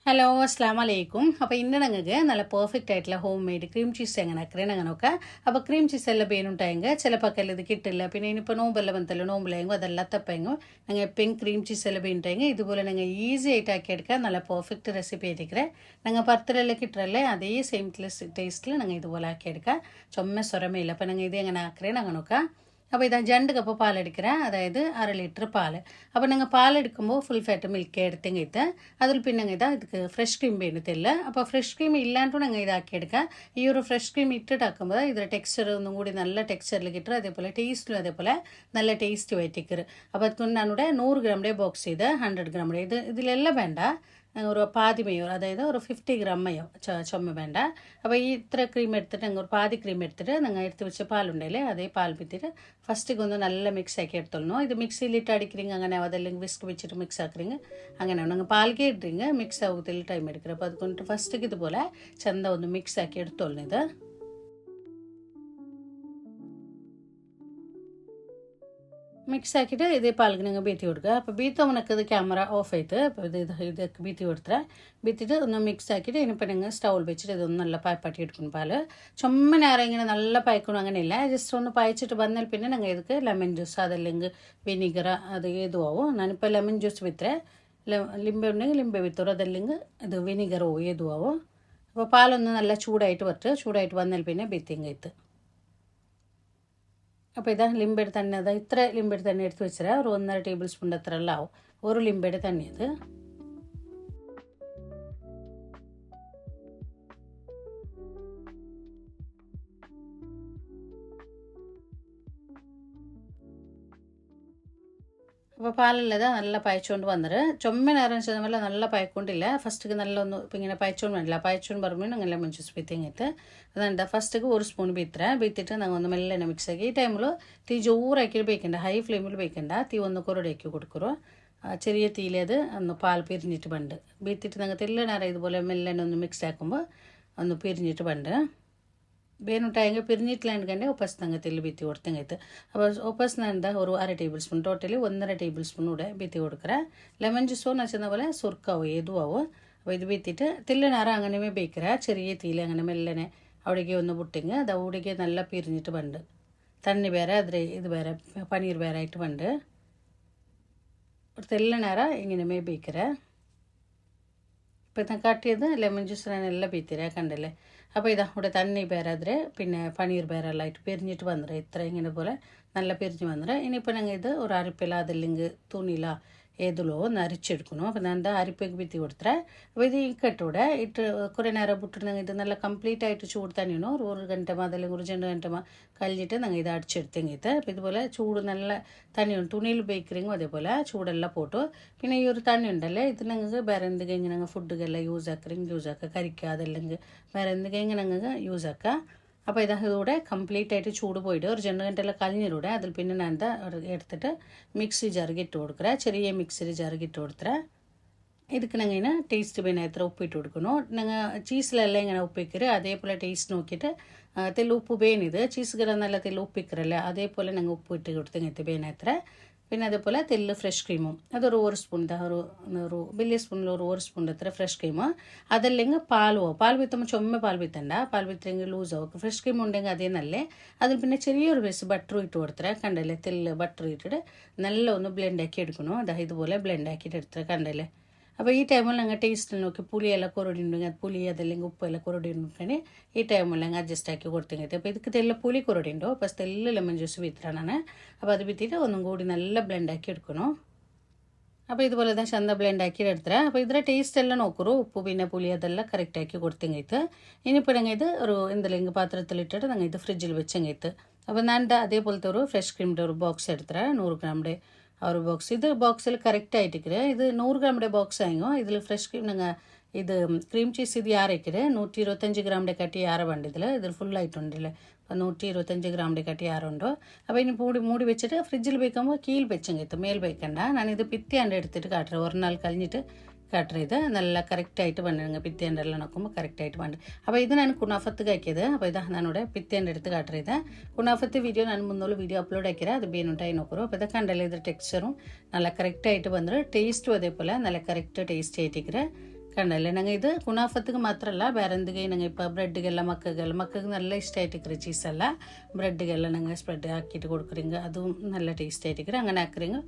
Hello അസ്സാം വലൈക്കും. അപ്പോൾ ഇന്ന് ഞങ്ങൾക്ക് നല്ല പെർഫെക്റ്റ് ആയിട്ടുള്ള ഹോം മെയ്ഡ് ക്രീം ചീസ് എങ്ങനെ ആക്കറേ ഞങ്ങൾ നോക്കാം. അപ്പോൾ ക്രീം ചീസ് എല്ലാം പേനുണ്ടായെങ്കിൽ ചിലപ്പോൾ ഇത് കിട്ടില്ല. പിന്നെ ഇനിയിപ്പോൾ നോമ്പെല്ലാം ബന്ധല്ലോ നോമ്പിലെങ്കിൽ അതെല്ലാം തപ്പെങ്കിൽ ഞങ്ങൾ എപ്പോഴും ക്രീം ചീസ് എല്ലാം പേനുണ്ടായെങ്കിൽ ഇതുപോലെ ഞങ്ങൾ ഈസി ആയിട്ട് ആക്കിയെടുക്കുക. നല്ല പെർഫെക്റ്റ് റെസിപ്പി ആയിരിക്കേ. ഞങ്ങൾ പർത്തലെല്ലാം കിട്ടറല്ലേ അതേ സെയിം ടേസ്റ്റിൽ ഞങ്ങൾ ഇതുപോലെ ആക്കിയെടുക്കുക. ചുമ സ്വരമേ ഇല്ല. അപ്പോൾ ഞങ്ങൾ ഇത് എങ്ങനെ ആക്കറേ ഞങ്ങൾ നോക്കാം. അപ്പോൾ ഇതാ 2 കപ്പ് പാലെടുக்கிறேன், അതായത് 1/2 ലിറ്റർ പാൽ. അപ്പോൾ നിങ്ങൾ പാലെടുക്കുമ്പോൾ ഫുൾ ഫാറ്റ് മിൽക്ക് എടുത്തെങ്കിൽ അതിൽ പിന്നെ ഇതാ ഇതിക്ക് ഫ്രഷ് ക്രീം വേണ്ടത്തില്ല. അപ്പോൾ ഫ്രഷ് ക്രീം ഇല്ലാണ്ട് ഞങ്ങൾ ഇതാക്കിയെടുക്കുക. ഈ ഒരു ഫ്രഷ് ക്രീം ഇട്ടിട്ടാക്കുമ്പോൾ ഇതിൻ്റെ ടെക്സ്ചർ ഒന്നും കൂടി നല്ല ടെക്സ്ചറിൽ കിട്ടും. അതേപോലെ ടേസ്റ്റിലും അതേപോലെ നല്ല ടേസ്റ്റ് വറ്റിക്കറ്. അപ്പോൾ അതുകൊണ്ട് ഞാനിവിടെ 100 ഗ്രാമിൻ്റെ ബോക്സ് ചെയ്ത് 100 ഗ്രാമിൻ്റെ ഇതിലെല്ലാം വേണ്ട, ஒரு பாதி மேயோ, அதாவது ஒரு 50 கிராம் மேயோ ചുമ വേണ്ട. അപ്പോൾ ഈ ഇത്ര ക്രീം എടുത്തിട്ട് ഞങ്ങൾ ഒരു പാതി ക്രീം എടുത്തിട്ട് ഞങ്ങൾ എടുത്ത് വെച്ച പാലുണ്ടല്ലേ അതേ പാൽ പിത്തിട്ട് ഫസ്റ്റിക്ക് ഒന്ന് നല്ല മിക്സ് ആക്കി എടുത്തോളൂ. ഇത് മിക്സിയിലിട്ട് അടിக்கிறீங்க അങ്ങനെ അതല്ലെങ്കിൽ വിസ്ക് വെച്ചിട്ട് മിക്സ് ആക്കുறீங்க അങ്ങനെ ഞങ്ങൾ പാൽക്കേ ഇടുறீங்க മിക്സ് ആവുകത്തിൽ ടൈം എടുക്കുക. അപ്പോൾ അതുകൊണ്ട് ഫസ്റ്റിക്ക് ഇതുപോലെ ചന്ത ഒന്ന് മിക്സ് ആക്കി എടുത്തോളൂ. ഇത് മിക്സ് ആക്കിയിട്ട് ഇതേ പാലിക്ക് നിങ്ങൾ ബീത്തി കൊടുക്കുക. അപ്പോൾ ബീത്ത് ഉണക്കത് ക്യാമറ ഓഫ് ആയിട്ട് അപ്പോൾ ഇതൊക്കെ ബീത്തി കൊടുത്തേ ബീത്തിട്ട് ഒന്ന് മിക്സ് ആക്കിയിട്ട് ഇനിയിപ്പോൾ നിങ്ങൾ സ്റ്റൗൾ വെച്ചിട്ട് ഇതൊന്ന് നല്ല പായപ്പാട്ടി എടുക്കണം. പാല് ചുമ്മ നേരം ഇങ്ങനെ നല്ല പായക്കണം അങ്ങനെയില്ല, ജസ്റ്റ് ഒന്ന് പായച്ചിട്ട് വന്നാൽ പിന്നെ ഞങ്ങൾ ഇതൊക്കെ ലെമൺ ജ്യൂസ് അതല്ലെങ്കിൽ വിനീഗർ അത് ഏതും ആവും. ഞാനിപ്പോൾ ലെമൺ ജ്യൂസ് വിത്തേ ലിംബ ഉണ്ടെങ്കിൽ ലിംബ വിത്തോ അതല്ലെങ്കിൽ ഇത് വിനീഗറോ ഏതും ആവും. അപ്പോൾ പാലൊന്ന് നല്ല ചൂടായിട്ട് വന്നാൽ പിന്നെ ബീത്തിങ് എത്ത്. അപ്പോൾ ഇതാ ലിംബയുടെ തന്നെ അതാ ഇത്ര ലിംബയുടെ തന്നെ എടുത്ത് വെച്ചാൽ ഒരു 1.5 ടേബിൾ സ്പൂൺ അത്ര എല്ലാം ആവും. ഒരു ലിംബയുടെ തന്നെ അത്. അപ്പോൾ പാലല്ലത് നല്ല പയച്ചുകൊണ്ട് വന്നിട്ട് ചുമ നേരം ചെന്നല്ല നല്ല പയക്കൊണ്ടില്ല. ഫസ്റ്റിക്ക് നല്ല ഒന്ന് ഇപ്പം ഇങ്ങനെ പയച്ചുകൊണ്ട് വേണ്ടില്ല. പയച്ചുകൊണ്ട് പറയുമ്പോൾ അങ്ങനെ മഞ്ചൂസ് ബീത്തിങ്ങിട്ട് അതെന്താ ഫസ്റ്റിക്ക് 1 സ്പൂൺ ബീത്തിട്ട് ഞങ്ങൾ ഒന്ന് മെല്ലെ മിക്സ് ആക്കി. ഈ ടൈമിൽ തീ ജോറാക്കിയിട്ട് ബേക്കണ്ട, ഹൈ ഫ്ലെയിമിൽ ബേക്കണ്ട, തീ ഒന്ന് കുറടേക്ക് കൊടുക്കുറോ. ചെറിയ തീയിൽ അത് ഒന്ന് പാൽ പിരിഞ്ഞിട്ട് പണ്ട് ബീത്തിട്ട് ഞങ്ങൾ തെല്ലേരം ഇതുപോലെ മെല്ലെ ഒന്ന് മിക്സ് ആക്കുമ്പോൾ ഒന്ന് പിരിഞ്ഞിട്ട് പണ്ട് ಬೇನುಂಟಾಯಂಗೆ ಪಿರಿഞ്ഞിട്ടില്ലാണ്ട് ಒಪ್ಪಸ್ ನಂಗೆ ತೆಲ್ಲಿ ಬೀತಿ ಕೊಡ್ತಂಗೈತೆ. അപ്പോൾ ഒപ്പസ് എന്താ ഒരു 1/2 table spoon totally 1.5 table spoon കൂടെ ബീത്തി കൊടുക്കുക. ലെമൺ ജ്യൂസോ നച്ചുന്ന പോലെ സുർക്കാവോ ഏതും ആവോ. അപ്പോൾ ഇത് ബീത്തിട്ട് തെല്ലിനാറ അങ്ങനെ ബേക്കറ ചെറിയ തീയിൽ അങ്ങനെ മെല്ലനെ അവിടേക്ക് ഒന്ന് പുട്ടിങ്ങ് അത് അവിടേക്ക് നല്ല പിരിഞ്ഞിട്ട് പണ്ട് തണ്ണി വേറെ അതിൽ ഇത് വേറെ പനീർ വേറെ ആയിട്ട് പണ്ട് തെല്ലിനാറ ഇങ്ങനെ ബേക്കറ. ഇപ്പം ഞാൻ കാട്ടിയത് ലെമൺ ജ്യൂസ് ഞാനെല്ലാം ബീത്തിരാ കണ്ടല്ലേ. അപ്പോൾ ഇതാ ഇവിടെ തണ്ണി പേരാದ್ರೆ പിന്നെ പനീർ പേരെല്ലാം ആയിട്ട് പിരിഞ്ഞിട്ട് വന്നിട്ട് ഇത്ര ഇങ്ങനെ പോലെ നല്ല പിരിഞ്ഞ് വന്നിട്ട് ഇനിയിപ്പോൾ ഞങ്ങൾ ഇത് ഒരു അരിപ്പില അതല്ലെങ്കിൽ തുണിയില ഏതിലോ ഒന്ന് അരിച്ചെടുക്കണം. അപ്പോൾ ഞാൻ അരിപ്പേക്ക് ബിത്തി കൊടുത്തേ. അപ്പോൾ ഇത് ഇക്കട്ടൂടെ ഇട്ട് കുറേ നേരം വിട്ടിട്ട് ഞങ്ങൾ ഇത് നല്ല കംപ്ലീറ്റ് ആയിട്ട് ചൂട് തന്നെയാണോ ഒരു ഗಂಟೆ അതല്ലെങ്കിൽ ഒരു 2 ಗಂಟೆ കഴിഞ്ഞിട്ട് ഞങ്ങൾ ഇത് അടിച്ചെടുത്തെങ്കിട്ട്. അപ്പോൾ ഇതുപോലെ ചൂട് നല്ല തണ്ണിയുണ്ട് തുണിയിൽ ബേക്കറിങ്ങും അതേപോലെ ചൂടെല്ലാം പോട്ടു. പിന്നെ ഈ ഒരു തണ്ണി ഉണ്ടല്ലേ ഇത് ഞങ്ങൾക്ക് വേറെ എന്തെങ്കിലും ഞങ്ങൾ ഫുഡുകളെല്ലാം യൂസ് ആക്കുക കരിക്കുക അതല്ലെങ്കിൽ വേറെ എന്തെങ്കിലും ഞങ്ങൾക്ക് യൂസ് ആക്കുക. അപ്പോൾ ഇതൂടെ കംപ്ലീറ്റ് ആയിട്ട് ചൂട് പോയിട്ട് ഒരു 2 ಗಂಟೆ കഴിഞ്ഞിലൂടെ അതിൽ പിന്നെ ഞാൻ എന്താ എടുത്തിട്ട് മിക്സി ജാറിಗೆ ഇട്ട് കൊടുക്കുക. ചെറിയ മിക്സിയിൽ ജാറിಗೆ ഇട്ട് കൊടുത്തേ. ಇದಕ್ಕೆ ನಂಗೆ ಏನು ಟೇಸ್ಟ್ ಬೇನೆ ಹತ್ರ ಉಪ್ಪಿಟ್ಟು ಹುಡ್ಕೊನು ನಂಗೆ ಚೀಸ್ಲೆಲ್ಲ ಇങ്ങനെ ಉಪ್ಪಿಕ್ಕರೆ അതേപോലെ ടേസ്റ്റ് നോക്കിയിട്ട് തെല്ല് ഉപ്പ് ಬೇನಿದೆ ചീസുകളെന്നെല്ലാം തെല്ല് ഉപ്പിക്കറല്ല അതേപോലെ ഞങ്ങൾ ഉപ്പ് ഇട്ട് കൊടുത്തെങ്കിൽ ಬೇನೆ ಹತ್ರ. പിന്നെ അതേപോലെ തെല്ല് ഫ്രഷ് ക്രീമും അതൊരു 1 സ്പൂൺ ഒരു വലിയ സ്പൂണിൽ ഒരു 1 സ്പൂൺ അത്ര ഫ്രഷ് ക്രീമ് അതല്ലെങ്കിൽ പാൽ വിത്തുമ്പോൾ ചുമ പാൽ വിത്തണ്ട പാൽ വിത്തെങ്കിൽ ലൂസ് ആവും. ഫ്രഷ് ക്രീം ഉണ്ടെങ്കിൽ അതേ നല്ലേ. അതിൽ പിന്നെ ചെറിയൊരു പീസ് ബട്ടർ ഇട്ട് കൊടുത്തേ കണ്ടല്ലേ. തെല്ല് ബട്ടർ ഇട്ടിട്ട് നല്ല ഒന്ന് ബ്ലെൻഡ് ആക്കി എടുക്കണം. അതാ ഇതുപോലെ ബ്ലെൻഡ് ആക്കിയിട്ട് എടുത്തേ കണ്ടല്ലേ. അപ്പോൾ ഈ ടൈമിൽ ഞങ്ങൾ ടേസ്റ്റിൽ നോക്കി പുളിയെല്ലാം കുറടി ഉണ്ടെങ്കിൽ അത് പുളി അതല്ലെങ്കിൽ ഉപ്പെല്ലാം കുറടി ഉണ്ടെങ്കിൽ ഈ ടൈമിൽ ഞങ്ങൾ അഡ്ജസ്റ്റ് ആക്കി കൊടുത്തെങ്കിൽ. അപ്പോൾ ಇದಕ್ಕೆ തെല്ല പുളി കുറടി ഉണ്ടോ അപ്പോൾ തെല്ല ലെമൺ ജ്യൂസ് ബീത്താണ്. അപ്പോൾ അത് ബീത്തിട്ട് ഒന്നും കൂടി നല്ല ബ്ലെൻഡ് ആക്കി എടുക്കണം. അപ്പോൾ ഇതുപോലെ തന്നെ ചന്ത ബ്ലെൻഡ് ആക്കി എടുത്തേ. അപ്പോൾ ഇതിൻ്റെ ടേസ്റ്റ് എല്ലാം നോക്കൂ ഉപ്പ് പിന്നെ പുളി അതെല്ലാം കറക്റ്റ് ആക്കി കൊടുത്തെങ്കിൽ. ഇനിയിപ്പോൾ ഞങ്ങൾ ഇത് ഒരു എന്തെങ്കിലും പാത്രത്തിലിട്ടിട്ട് ഞങ്ങൾ ഇത് ഫ്രിഡ്ജിൽ വെച്ചെങ്കിൽ. അപ്പോൾ ഞാൻ അതേപോലത്തെ ഒരു ഫ്രഷ് ക്രീമിൻ്റെ ഒരു ബോക്സ് എടുത്തേ 100 ഗ്രാമിൻ്റെ ഒരു ബോക്സ്. ഇത് ബോക്സിൽ കറക്റ്റ് ആയിട്ടിരിക്കേ. ഇത് 100 ഗ്രാമിൻ്റെ ബോക്സ് ആയെങ്കിൽ ഇതിൽ ഫ്രഷ് ക്രീം ഞങ്ങൾ ഇത് ക്രീം ചീസ് ഇത് യാറേക്കര് 125 ഗ്രാമിൻ്റെ കട്ടി യാറ വേണ്ട ഇതിൽ ഫുള്ളായിട്ടുണ്ടല്ലേ. അപ്പോൾ 125 ഗ്രാമിൻ്റെ കട്ടി യാറുണ്ടോ. അപ്പോൾ ഇനി മൂടി വെച്ചിട്ട് ഫ്രിഡ്ജിൽ വെക്കുമ്പോൾ കീൽ വെച്ചെങ്കിൽ മേൽ വെക്കണ്ട. ഞാനിത് പിത്തിയാണ്ട് എടുത്തിട്ട് കാട്ടുക ഒരു നാൾ കഴിഞ്ഞിട്ട് കാട്ടുക. ഇത് നല്ല കറക്റ്റായിട്ട് പണ്ടുങ്ങൾ പിത്തേൻ്റെ എല്ലാം നോക്കുമ്പോൾ കറക്റ്റായിട്ട് പണ്ട്. അപ്പോൾ ഇത് ഞാൻ കുണാഫത്ത് കാക്കിയത്. അപ്പോൾ ഇതാ ഞാനിവിടെ പിത്തേൻ്റെ എടുത്ത് കാട്ടുന്നത് കുണാഫത്ത് വീഡിയോ ഞാൻ മുന്നോള് വീഡിയോ അപ്ലോഡ് ആക്കിയത് അത് ബേനുണ്ടായി നോക്കൂ. അപ്പോൾ ഇത് കണ്ടല്ലേ ഇത് ടെക്സ്ചറും നല്ല കറക്റ്റായിട്ട് വന്നിട്ട് ടേസ്റ്റും അതേപോലെ നല്ല കറക്റ്റ് ടേസ്റ്റ് ആയിട്ടിരിക്കുക കണ്ടല്ലേ ഞങ്ങൾ ഇത് കുനാഫത്തുക്ക് മാത്രമല്ല വേറെ എന്തെങ്കിലും ഞങ്ങൾ ഇപ്പോൾ ബ്രെഡുകെല്ലാം മക്കൾക്ക് നല്ല ഇഷ്ടമായിട്ടിരിക്കും ചീസെല്ലാം ബ്രെഡുകെല്ലാം ഞങ്ങൾ സ്പ്രെഡ് ആക്കിയിട്ട് കൊടുക്കുறீங்க അതും നല്ല ടേസ്റ്റ് ആയിട്ടിരിക്കും അങ്ങനെ ആക്കുறீங்க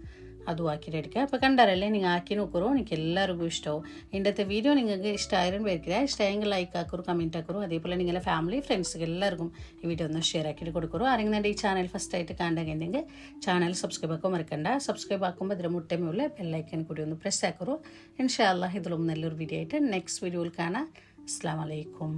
അതും ആക്കിയിട്ട് എടുക്കുക അപ്പോൾ കണ്ടാറല്ലേ നിങ്ങൾ ആക്കി നോക്കൂ എനിക്ക് എല്ലാവർക്കും ഇഷ്ടമാവും ഇന്നത്തെ വീഡിയോ നിങ്ങൾക്ക് ഇഷ്ടമായാലും പേർക്കില്ല ഇഷ്ടമായെങ്കിൽ ലൈക്ക് ആക്കൂ കമൻറ്റ് ആക്കൂ അതേപോലെ നിങ്ങളുടെ ഫാമിലി ഫ്രണ്ട്സ്ക്ക് എല്ലാവർക്കും ഈ വീഡിയോ ഒന്ന് ഷെയർ ആക്കിയിട്ട് കൊടുക്കൂ ആരെങ്കിലും ഈ ചാനൽ ഫസ്റ്റ് ആയിട്ട് കാണുകയെങ്കിൽ ചാനൽ സബ്സ്ക്രൈബ് ആക്കാൻ മറക്കണ്ട സബ്സ്ക്രൈബ് ആക്കുമ്പോൾ ഇതിൽ മുട്ടമേയുള്ള ബെല്ലൈക്കൻ കൂടി ഒന്ന് പ്രസ് ആക്കൂ ഇൻഷാ അല്ലാഹ് ഇതിലും നല്ലൊരു വീഡിയോ ആയിട്ട് നെക്സ്റ്റ് വീഡിയോയിൽ കാണാം അസ്സലാമു അലൈക്കും